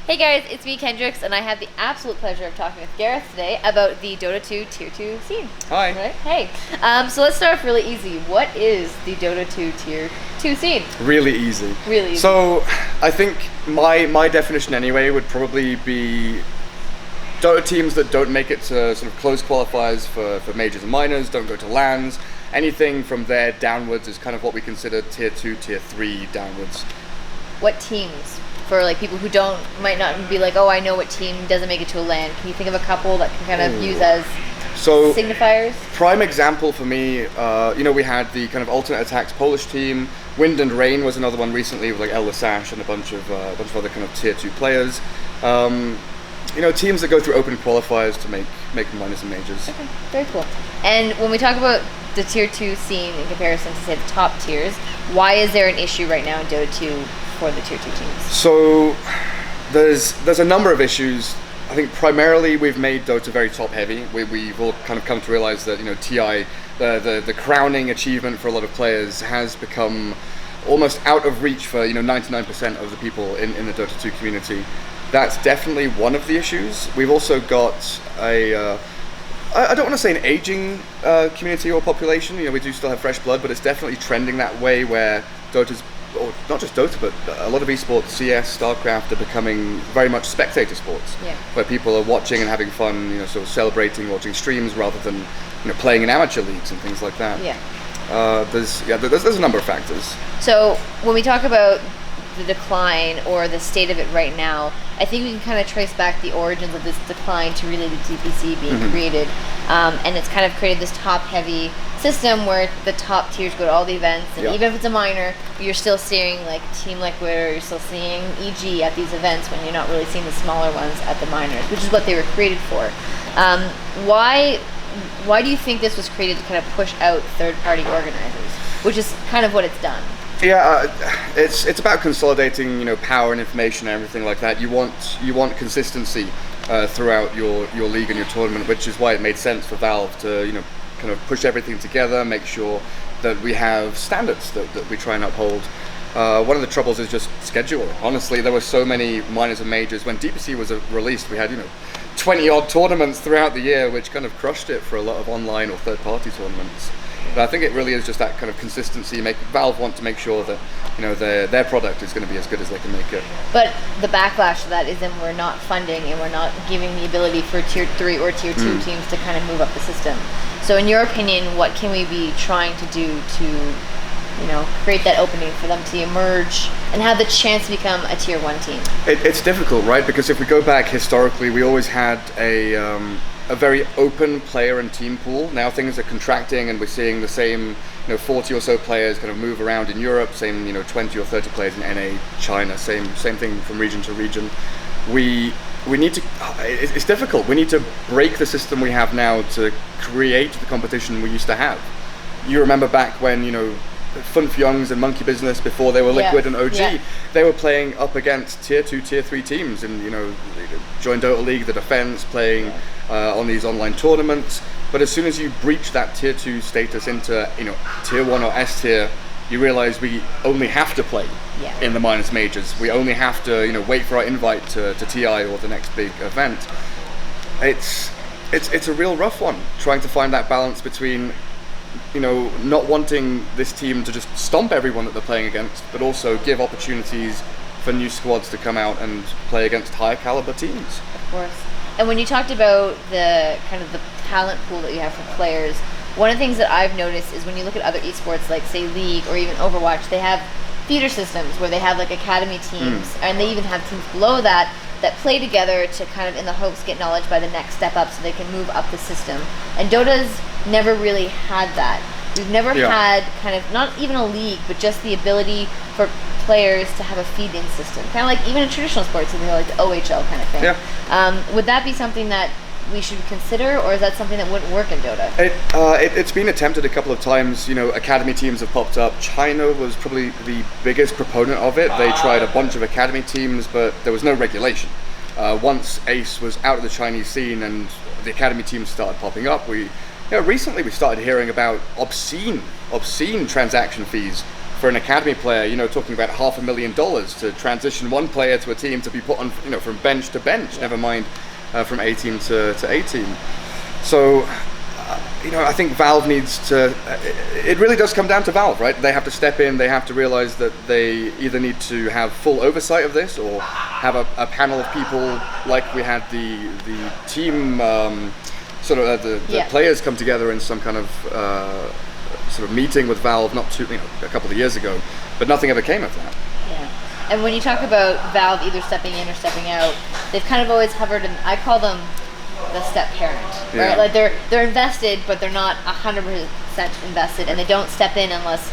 Hey guys, it's me, Kendryx, and I have the absolute pleasure of talking with Gareth today about the Dota 2 Tier 2 scene. Hi. Right? Hey. So let's start off really easy. What is the Dota 2 Tier 2 scene? Really easy. Really easy. So I think my definition anyway would probably be Dota teams that don't make it to sort of close qualifiers for majors and minors, don't go to LANs. Anything from there downwards is kind of what we consider Tier 2, Tier 3 downwards. What teams? For like people who might not be like, oh, I know what team doesn't make it to a LAN. Can you think of a couple that can kind of use as signifiers? Prime example for me, we had the kind of alternate attacks Polish team. Wind and Rain was another one recently with like El Sash and a bunch of other kind of Tier 2 players. Teams that go through open qualifiers to make minors and majors. Okay, very cool. And when we talk about the Tier 2 scene in comparison to say the top tiers, why is there an issue right now in Dota 2 for the Tier 2 teams? So there's a number of issues. I think primarily we've made Dota very top heavy. We've all kind of come to realize that TI, the crowning achievement for a lot of players, has become almost out of reach for 99% of the people in the Dota 2 community. That's definitely one of the issues. We've also got I don't want to say an aging community or population. We do still have fresh blood, but it's definitely trending that way where Dota's, or not just Dota, but a lot of esports, CS, StarCraft, are becoming very much spectator sports, where people are watching and having fun, sort of celebrating, watching streams rather than playing in amateur leagues and things like that. There's a number of factors. So when we talk about the decline or the state of it right now, I think we can kind of trace back the origins of this decline to really the TPC being created, and it's kind of created this top-heavy system where the top tiers go to all the events, and even if it's a minor, you're still seeing like Team Liquid, or you're still seeing EG at these events when you're not really seeing the smaller ones at the minors, which is what they were created for. Why do you think this was created to kind of push out third-party organizers, which is kind of what it's done? It's about consolidating, power and information and everything like that. You want consistency throughout your league and your tournament, which is why it made sense for Valve to kind of push everything together, make sure that we have standards that we try and uphold. One of the troubles is just schedule. Honestly, there were so many minors and majors. When DPC was released, we had 20 odd tournaments throughout the year, which kind of crushed it for a lot of online or third-party tournaments. But I think it really is just that kind of consistency. Valve want to make sure that their product is going to be as good as they can make it. But the backlash to that is then we're not funding and we're not giving the ability for Tier 3 or Tier 2 teams to kind of move up the system. So in your opinion, what can we be trying to do to create that opening for them to emerge and have the chance to become a Tier 1 team? It's difficult, right? Because if we go back historically, we always had a very open player and team pool. Now things are contracting, and we're seeing the same 40 or so players kind of move around in Europe, same 20 or 30 players in NA, China, same thing from region to region. We need to, it's difficult. We need to break the system we have now to create the competition we used to have. You remember back when Funfyongs and Monkey Business, before they were Liquid and OG, they were playing up against Tier 2, Tier 3 teams in joinDOTA League, the defense, playing on these online tournaments. But as soon as you breach that Tier 2 status into Tier 1 or S tier, you realize we only have to play in the minors majors. We only have to wait for our invite to TI or the next big event. It's a real rough one, trying to find that balance between not wanting this team to just stomp everyone that they're playing against, but also give opportunities for new squads to come out and play against higher caliber teams. Of course. And when you talked about the kind of the talent pool that you have for players, one of the things that I've noticed is when you look at other esports, like say League or even Overwatch, they have feeder systems where they have like academy teams, and they even have teams below that play together to kind of in the hopes get knowledge by the next step up so they can move up the system. And Dota's never really had that. We've never had kind of, not even a league, but just the ability for players to have a feed-in system. Kind of like even in traditional sports, like the OHL kind of thing. Would that be something that we should consider, or is that something that wouldn't work in Dota? It's been attempted a couple of times. Academy teams have popped up. China was probably the biggest proponent of it. They tried a bunch of academy teams, but there was no regulation. Once Ace was out of the Chinese scene and the academy teams started popping up, recently we started hearing about obscene transaction fees for an academy player, talking about $500,000 to transition one player to a team to be put on, from bench to bench, never mind from A team to A team. So, I think Valve needs to, it really does come down to Valve, right? They have to step in, they have to realize that they either need to have full oversight of this or have a panel of people like we had the team, the players come together in some kind of sort of meeting with Valve a couple of years ago, but nothing ever came of that. Yeah. And when you talk about Valve either stepping in or stepping out, they've kind of always hovered, and I call them the step parent, right? Yeah. Like they're invested, but they're not 100% invested, and they don't step in unless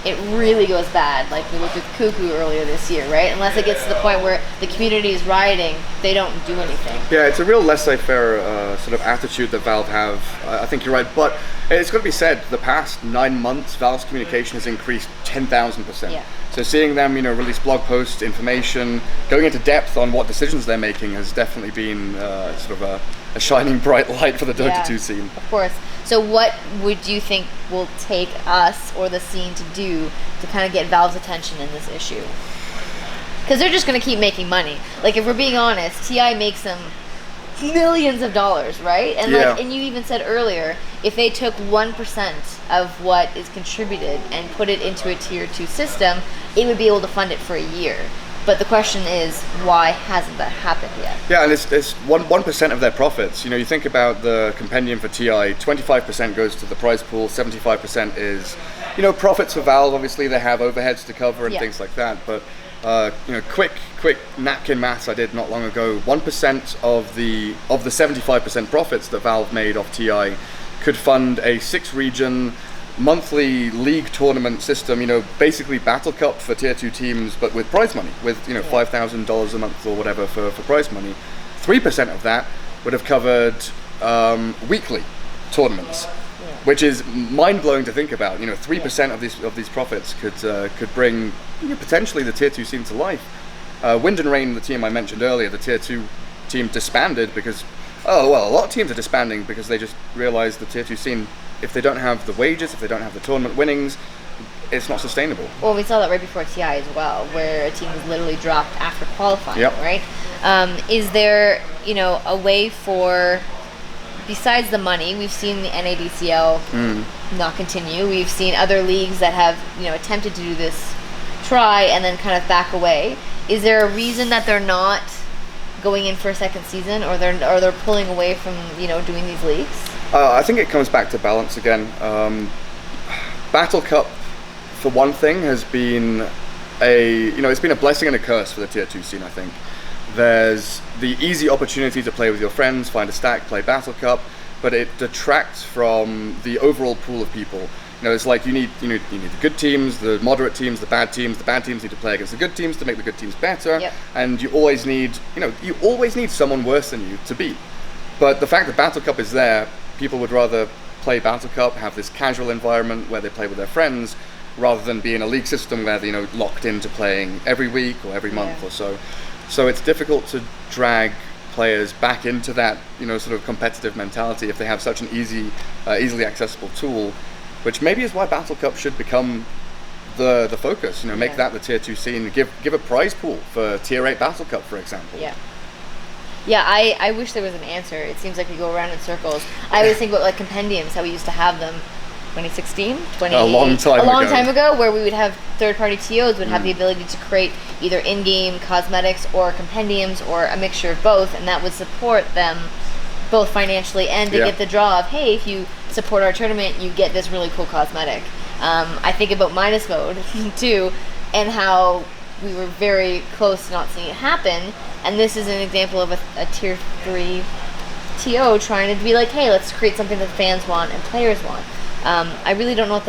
it really goes bad. Like we looked with Cuckoo earlier this year, right? Unless it gets to the point where the community is rioting, they don't do anything. Yeah, it's a real laissez-faire sort of attitude that Valve have. I think you're right, but it's got to be said, the past 9 months, Valve's communication has increased 10,000%. Yeah. So seeing them, release blog posts, information, going into depth on what decisions they're making has definitely been sort of a shining bright light for the Dota 2 scene. Of course. So what would you think will take us or the scene to do to kind of get Valve's attention in this issue? Because they're just going to keep making money. Like, if we're being honest, TI makes them millions of dollars, right? And and you even said earlier, if they took 1% of what is contributed and put it into a tier 2 system, it would be able to fund it for a year. But the question is, why hasn't that happened yet? Yeah, and it's 1% of their profits. You think about the compendium for TI, 25% goes to the prize pool, 75% is, profits for Valve. Obviously, they have overheads to cover and things like that. But quick napkin maths I did not long ago. 1% of the 75% profits that Valve made off TI could fund a 6-region monthly league tournament system, basically Battle Cup for tier 2 teams, but with prize money, with $5,000 a month or whatever for prize money. 3% of that would have covered weekly tournaments, which is mind-blowing to think about. 3% of these profits could bring potentially the tier 2 scene to life. Wind and Rain, the team I mentioned earlier, the tier 2 team disbanded because a lot of teams are disbanding because they just realized the tier 2 scene, if they don't have the wages, if they don't have the tournament winnings, it's not sustainable. Well, we saw that right before TI as well, where a team was literally dropped after qualifying, right? Is there, a way for, besides the money, we've seen the NADCL not continue. We've seen other leagues that have, attempted to do this, try and then kind of back away. Is there a reason that they're not going in for a second season, or they're pulling away from, doing these leagues? I think it comes back to balance again. Battle Cup, for one thing, has been it's been a blessing and a curse for the tier 2 scene, I think. There's the easy opportunity to play with your friends, find a stack, play Battle Cup, but it detracts from the overall pool of people. It's like you need the good teams, the moderate teams, the bad teams. The bad teams need to play against the good teams to make the good teams better, and you always need someone worse than you to beat. But the fact that Battle Cup is there, people would rather play Battle Cup, have this casual environment where they play with their friends, rather than be in a league system where they're locked into playing every week or every month or so. So it's difficult to drag players back into that sort of competitive mentality if they have such an easily accessible tool, which maybe is why Battle Cup should become the focus. Make that the tier 2 scene. Give a prize pool for tier 8 Battle Cup, for example. Yeah, I wish there was an answer. It seems like we go around in circles. I always think about like compendiums, how we used to have them 2016, a long time ago, where we would have third-party TOs would have the ability to create either in-game cosmetics or compendiums or a mixture of both, and that would support them both financially and to get the draw of, hey, if you support our tournament, you get this really cool cosmetic. I think about Midas Mode too, and how we were very close to not seeing it happen, and this is an example of a tier 3 TO trying to be like, hey, let's create something that fans want and players want. I really don't know what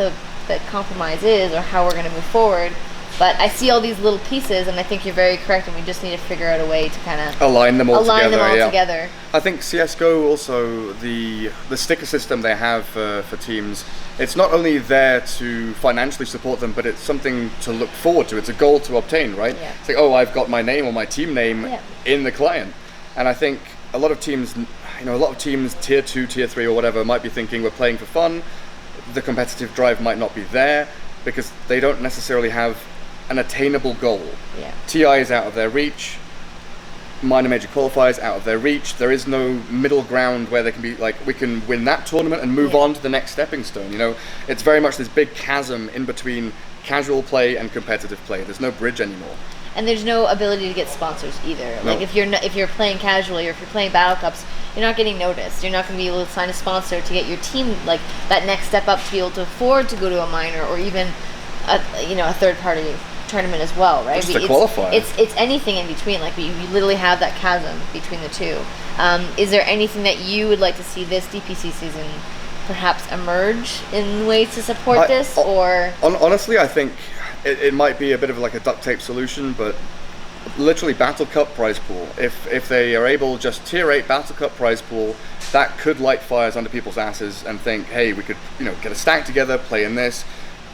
the compromise is or how we're going to move forward, but I see all these little pieces, and I think you're very correct, and we just need to figure out a way to kind of align them all together. I think CSGO also, the sticker system they have for teams, it's not only there to financially support them, but it's something to look forward to. It's a goal to obtain, right? It's like, oh, I've got my name or my team name in the client. And I think a lot of teams, tier 2, tier 3 or whatever, might be thinking we're playing for fun. The competitive drive might not be there. because they don't necessarily have an attainable goal. Yeah. TI is out of their reach. Minor major qualifiers out of their reach. There is no middle ground where they can be like, we can win that tournament and move on to the next stepping stone. You know, it's very much this big chasm in between casual play and competitive play. There's no bridge anymore. And there's no ability to get sponsors either. No. Like if you're playing casually or if you're playing battle cups, you're not getting noticed. You're not going to be able to sign a sponsor to get your team like that next step up to be able to afford to go to a minor or even a third party tournament as well, right? Just a qualifier. It's anything in between. Like you literally have that chasm between the two. Is there anything that you would like to see this DPC season perhaps emerge in ways to support this? Or honestly, I think it might be a bit of like a duct tape solution, but literally Battle Cup prize pool. If they are able just tier 8 Battle Cup prize pool, that could light fires under people's asses and think, hey, we could get a stack together, play in this,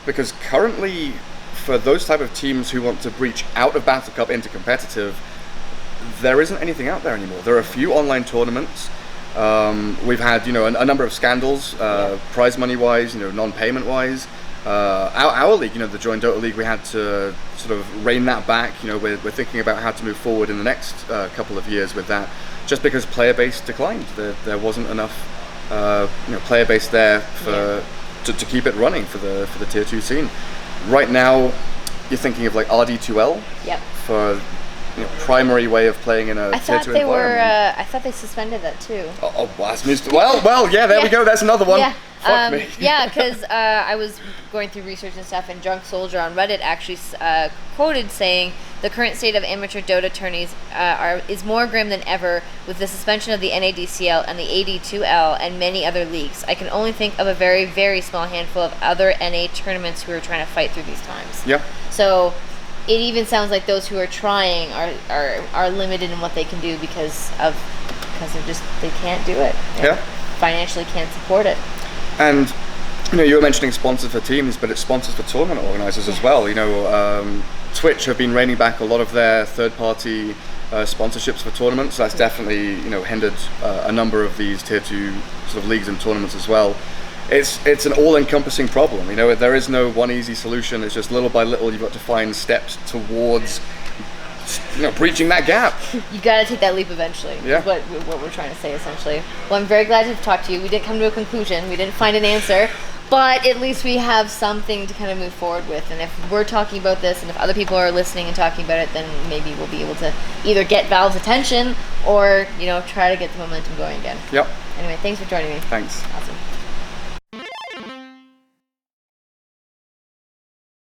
because currently, for those type of teams who want to breach out of Battle Cup into competitive, there isn't anything out there anymore. There are a few online tournaments. We've had a number of scandals, prize money wise, non-payment wise. Our league, the joinDOTA league, we had to sort of rein that back. We're thinking about how to move forward in the next couple of years with that, just because player base declined. There wasn't enough player base there to keep it running for the tier 2 scene. Right now, you're thinking of like RD2L for primary way of playing in a tier 2 environment. I thought they suspended that too. Oh, well, that's news. Well, yeah, there we go. That's another one. Yeah. Fuck me. Yeah, because I was going through research and stuff, and Drunk Soldier on Reddit actually quoted saying the current state of amateur Dota tourneys is more grim than ever with the suspension of the NADCL and the AD2L and many other leagues. I can only think of a very, very small handful of other NA tournaments who are trying to fight through these times. Yeah. So it even sounds like those who are trying are limited in what they can do because they can't do it. Yeah. Financially can't support it. And you were mentioning sponsors for teams, but it's sponsors for tournament organizers as well. Twitch have been reining back a lot of their third-party sponsorships for tournaments. That's definitely hindered a number of these tier 2 sort of leagues and tournaments as well. It's an all-encompassing problem. There is no one easy solution. It's just little by little you've got to find steps towards breaching that gap. You got to take that leap eventually. Yeah. Is what we're trying to say essentially. Well, I'm very glad to have talked to you. We didn't come to a conclusion. We didn't find an answer. But at least we have something to kind of move forward with. And if we're talking about this and if other people are listening and talking about it, then maybe we'll be able to either get Valve's attention or, try to get the momentum going again. Yep. Anyway, thanks for joining me. Thanks. Awesome.